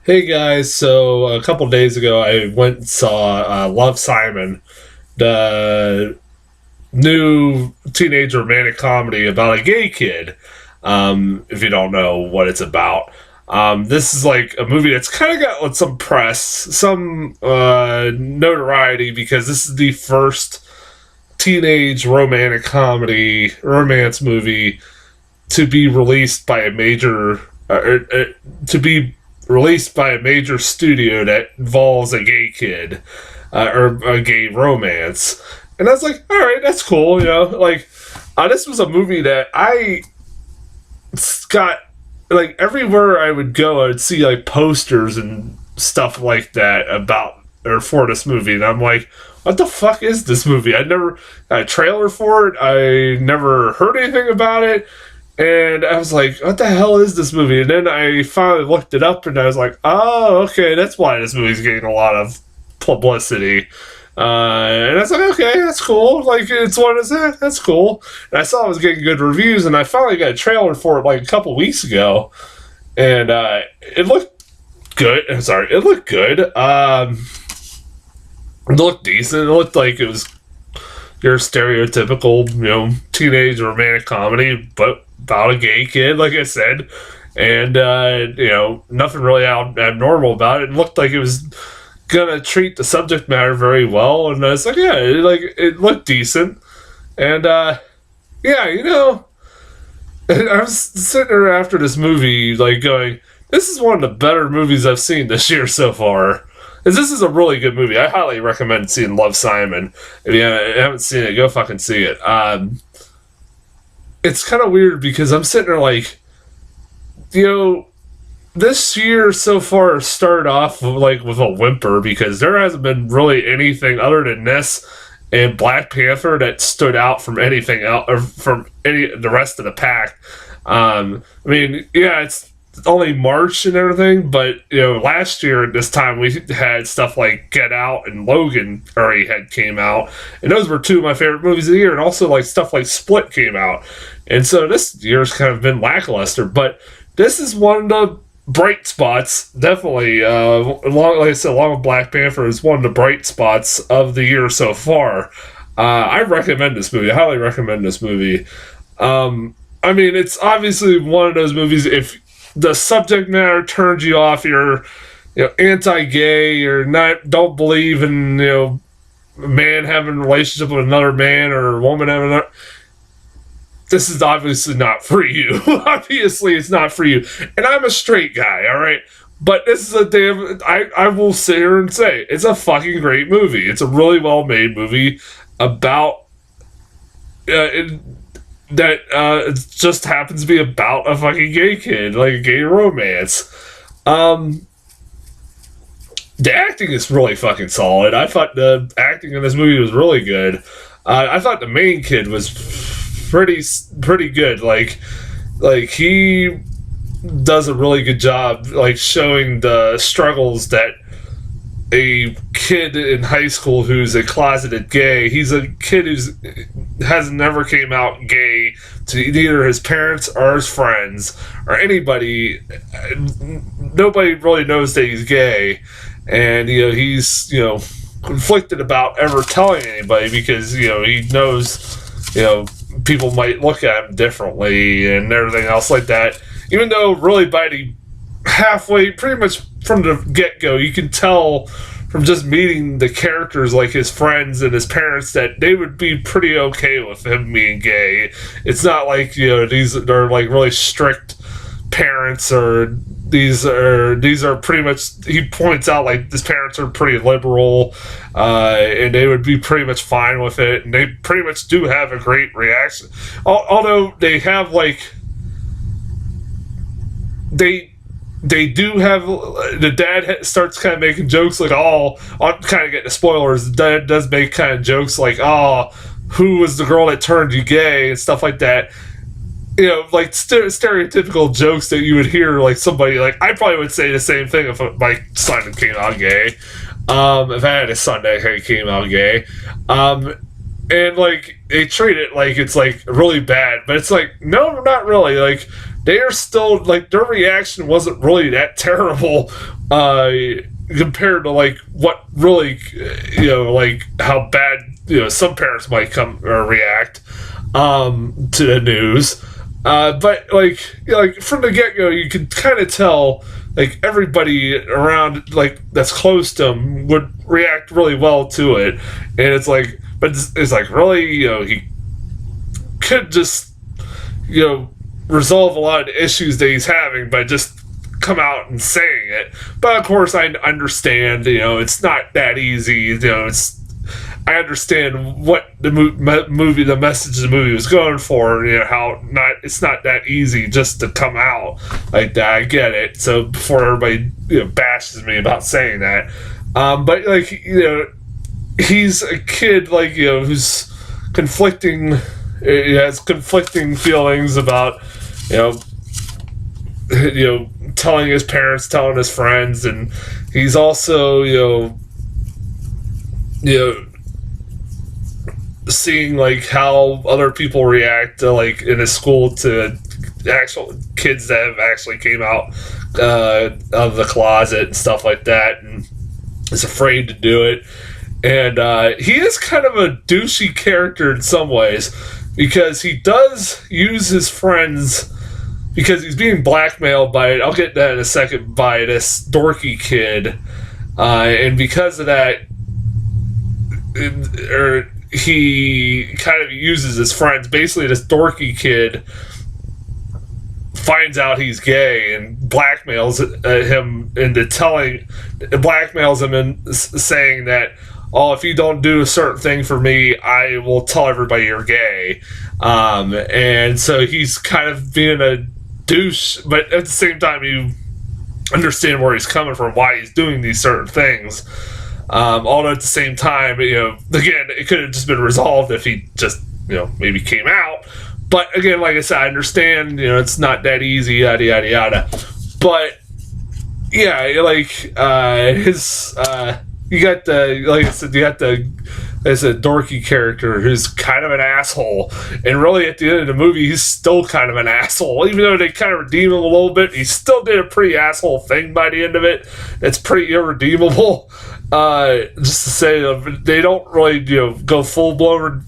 Hey guys, so a couple days ago I went and saw Love Simon, the new teenage romantic comedy about a gay kid. If you don't know what it's about, this is like a movie that's kind of got some press, some notoriety because this is the first teenage romantic comedy romance movie to be released by a major to be released by a major studio that involves a gay kid or a gay romance. And I was like, all right, that's cool. This was a movie that I got like everywhere I would go, I would see like posters and stuff like that about or for this movie, and I'm like, what the fuck is this movie? I never a trailer for it. I never heard anything about it. And I was like, what the hell is this movie? And then I finally looked it up and I was like, oh, okay, that's why this movie's getting a lot of publicity. And I was like, okay, that's cool. Like, it's one of those, that's cool. And I saw it was getting good reviews, and I finally got a trailer for it like a couple weeks ago. And it looked good. I'm sorry, it looked good. It looked decent. It looked like it was your stereotypical, teenage romantic comedy, but about a gay kid, like I said, and nothing really abnormal about it. It looked like it was gonna treat the subject matter very well, and I was like, yeah, it looked decent, and yeah, I was sitting there after this movie, like going, this is one of the better movies I've seen this year so far. This is a really good movie. I highly recommend seeing Love Simon. If you haven't seen it, go fucking see it. It's kind of weird because I'm sitting there like, you know, this year so far started off like with a whimper because there hasn't been really anything other than this and Black Panther that stood out from anything else or from any the rest of the pack. I mean, yeah, it's only March and everything, but last year at this time we had stuff like Get Out and Logan already had came out, and those were two of my favorite movies of the year. And also like stuff like Split came out, and so this year's kind of been lackluster. But this is one of the bright spots, definitely. Like I said, along with Black Panther, is one of the bright spots of the year so far. I recommend this movie. I highly recommend this movie. I mean, it's obviously one of those movies. If the subject matter turns you off, you're anti-gay, or not, don't believe in a man having a relationship with another man or a woman having another, this is obviously not for you. Obviously, it's not for you. And I'm a straight guy, all right. But this is a damn. I will sit here and say it's a fucking great movie. It's a really well made movie about that it just happens to be about a fucking gay kid, like a gay romance. Um, the acting is really fucking solid. I thought the acting in this movie was really good. I thought the main kid was pretty good. Like he does a really good job, like showing the struggles that a kid in high school who's a closeted gay. He's a kid who's has never came out gay to either his parents or his friends or anybody. Nobody really knows that he's gay, and he's conflicted about ever telling anybody because he knows people might look at him differently and everything else like that. Even though really by the halfway, pretty much from the get-go, you can tell from just meeting the characters, like his friends and his parents, that they would be pretty okay with him being gay. It's not like they're like really strict parents, or these are pretty much, he points out like his parents are pretty liberal, and they would be pretty much fine with it, and they pretty much do have a great reaction, although they have like they do have, the dad starts kind of making jokes like, oh, I'm kind of getting the spoilers, the dad does make kind of jokes like, oh, who was the girl that turned you gay and stuff like that, like stereotypical jokes that you would hear, like somebody, like I probably would say the same thing if my son came out gay, if I had a son that came out gay, and like they treat it like it's like really bad, but it's like, no, not really. Like they are still like their reaction wasn't really that terrible compared to like what really like how bad some parents might come or react to the news. But like from the get go, you could kind of tell like everybody around like that's close to him would react really well to it, and it's like, but it's like really he could just resolve a lot of the issues that he's having by just come out and saying it. But of course, I understand it's not that easy. I understand what the movie, the message of the movie was going for. How it's not that easy just to come out like that. I get it. So before everybody bashes me about saying that, but like he's a kid like who's conflicting. He has conflicting feelings about telling his parents, telling his friends, and he's also seeing like how other people react to like in his school to actual kids that have actually came out of the closet and stuff like that, and is afraid to do it. And he is kind of a douchey character in some ways because he does use his friends because he's being blackmailed by, I'll get that in a second, by this dorky kid, and because of that he kind of uses his friends. Basically, this dorky kid finds out he's gay and blackmails him into blackmails him in saying that, oh, if you don't do a certain thing for me, I will tell everybody you're gay. And so he's kind of being a douche, but at the same time, you understand where he's coming from, why he's doing these certain things. Although at the same time, again, it could have just been resolved if he just, maybe came out. But again, like I said, I understand, it's not that easy, yada, yada, yada. But, yeah, like, you got the, like I said, as a dorky character who's kind of an asshole. And really, at the end of the movie, he's still kind of an asshole. Even though they kind of redeem him a little bit, he still did a pretty asshole thing by the end of it. It's pretty irredeemable. Just to say, they don't really, go full blown,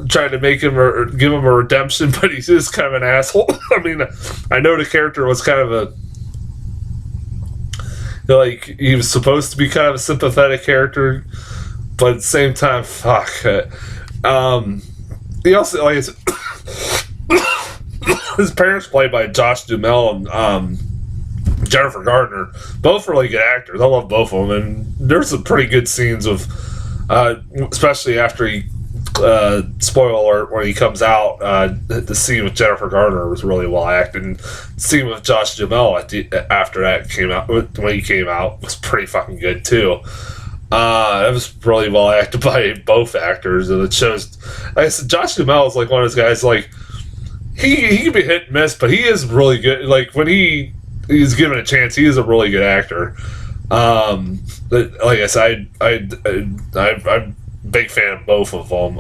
trying to make him or give him a redemption, but he's just kind of an asshole. I mean, I know the character was kind of like he was supposed to be kind of a sympathetic character, but at the same time, fuck. He also, like, his parents played by Josh Duhamel and Jennifer Gardner, both really good actors. I love both of them, and there's some pretty good scenes of, especially after he, spoiler alert, when he comes out, the scene with Jennifer Gardner was really well acted, and the scene with Josh Duhamel after that came out, when he came out, was pretty fucking good too. That was really well acted by both actors, and it shows, like I said, Josh Duhamel is like one of those guys, like, he can be hit and miss, but he is really good. Like, when he's given a chance, he is a really good actor. But like I said, I'm a big fan of both of them.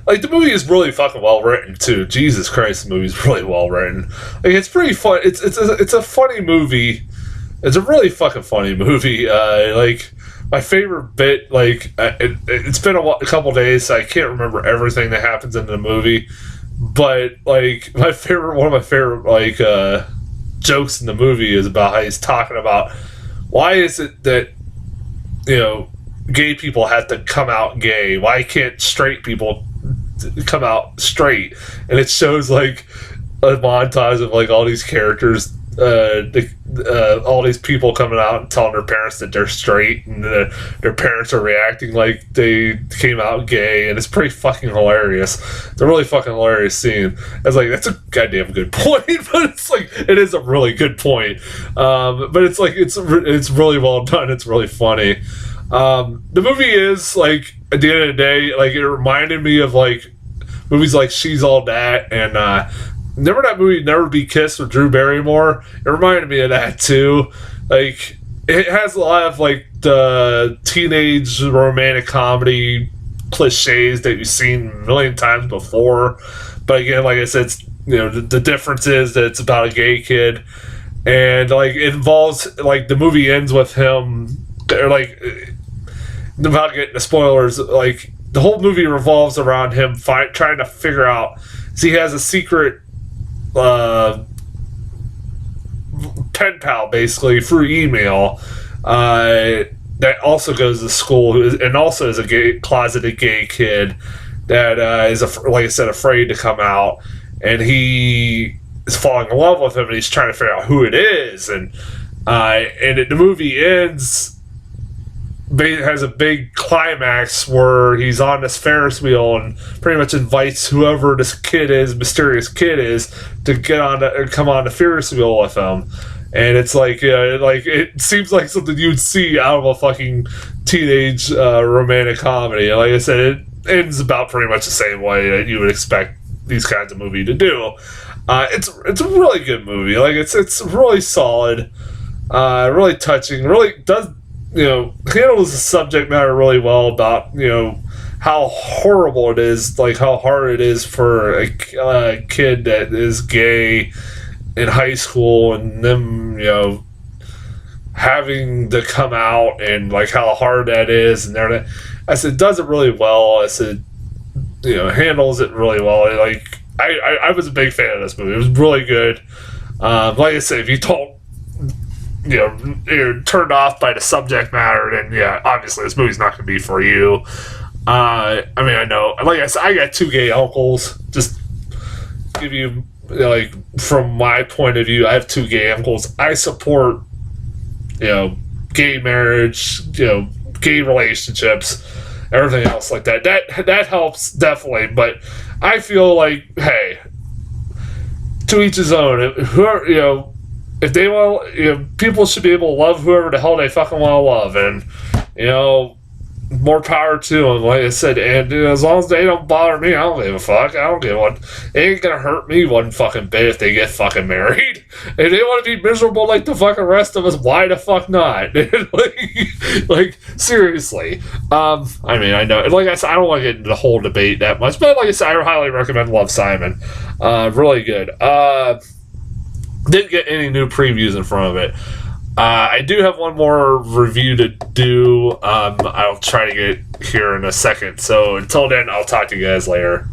Like, the movie is really fucking well written too. Jesus Christ, the movie's really well written. Like, it's pretty fun. It's a funny movie. It's a really fucking funny movie. Like, my favorite bit, like, it's been a couple days, so I can't remember everything that happens in the movie. But, like, one of my favorite, like, jokes in the movie is about how he's talking about why is it that, gay people have to come out gay? Why can't straight people come out straight? And it shows, like, a montage of, like, all these characters, all these people coming out and telling their parents that they're straight, and their parents are reacting like they came out gay, and it's pretty fucking hilarious. It's a really fucking hilarious scene. It's like, that's a goddamn good point, but it's like, it is a really good point. But it's like, it's really well done. It's really funny. The movie is, like, at the end of the day, like, it reminded me of, like, movies like She's All That, and remember that movie Never Be Kissed with Drew Barrymore? It reminded me of that too. Like, it has a lot of, like, the teenage romantic comedy cliches that you've seen a million times before, But again, like I said, it's, the difference is that it's about a gay kid, and like it involves, like, the movie ends with him, or like, without getting the spoilers, like the whole movie revolves around him trying to figure out. He has a secret pen pal, basically, through email, that also goes to school and also is a closeted gay kid that is, like I said, afraid to come out, and he is falling in love with him, and he's trying to figure out who it is, and the movie ends. It has a big climax where he's on this Ferris wheel and pretty much invites whoever this mysterious kid is, to come on the Ferris wheel with him. And it's like it seems like something you'd see out of a fucking teenage romantic comedy. And like I said, it ends about pretty much the same way that you would expect these kinds of movie to do. It's a really good movie. Like it's really solid, really touching. Really does. Handles the subject matter really well about, how horrible it is, like how hard it is for a kid that is gay in high school, and them, having to come out, and like how hard that is, and everything. I said, does it really well. I said, handles it really well. Like I was a big fan of this movie. It was really good. Like I said, if you don't, you're turned off by the subject matter, then yeah, obviously this movie's not going to be for you. I mean, I know, like I said, I got two gay uncles. Just give you, like, from my point of view, I have two gay uncles. I support, gay marriage, gay relationships, everything else like that. That helps definitely, but I feel like, hey, to each his own. Whoever, if they want, people should be able to love whoever the hell they fucking want to love, and more power to them. Like I said, and as long as they don't bother me, I don't give a fuck. I don't give one. It ain't gonna hurt me one fucking bit if they get fucking married. If they want to be miserable like the fucking rest of us, why the fuck not? like seriously. I mean, I know. Like I said, I don't want to get into the whole debate that much, but like I said, I highly recommend Love, Simon. Really good. Didn't get any new previews in front of it. I do have one more review to do. I'll try to get here in a second. So until then, I'll talk to you guys later.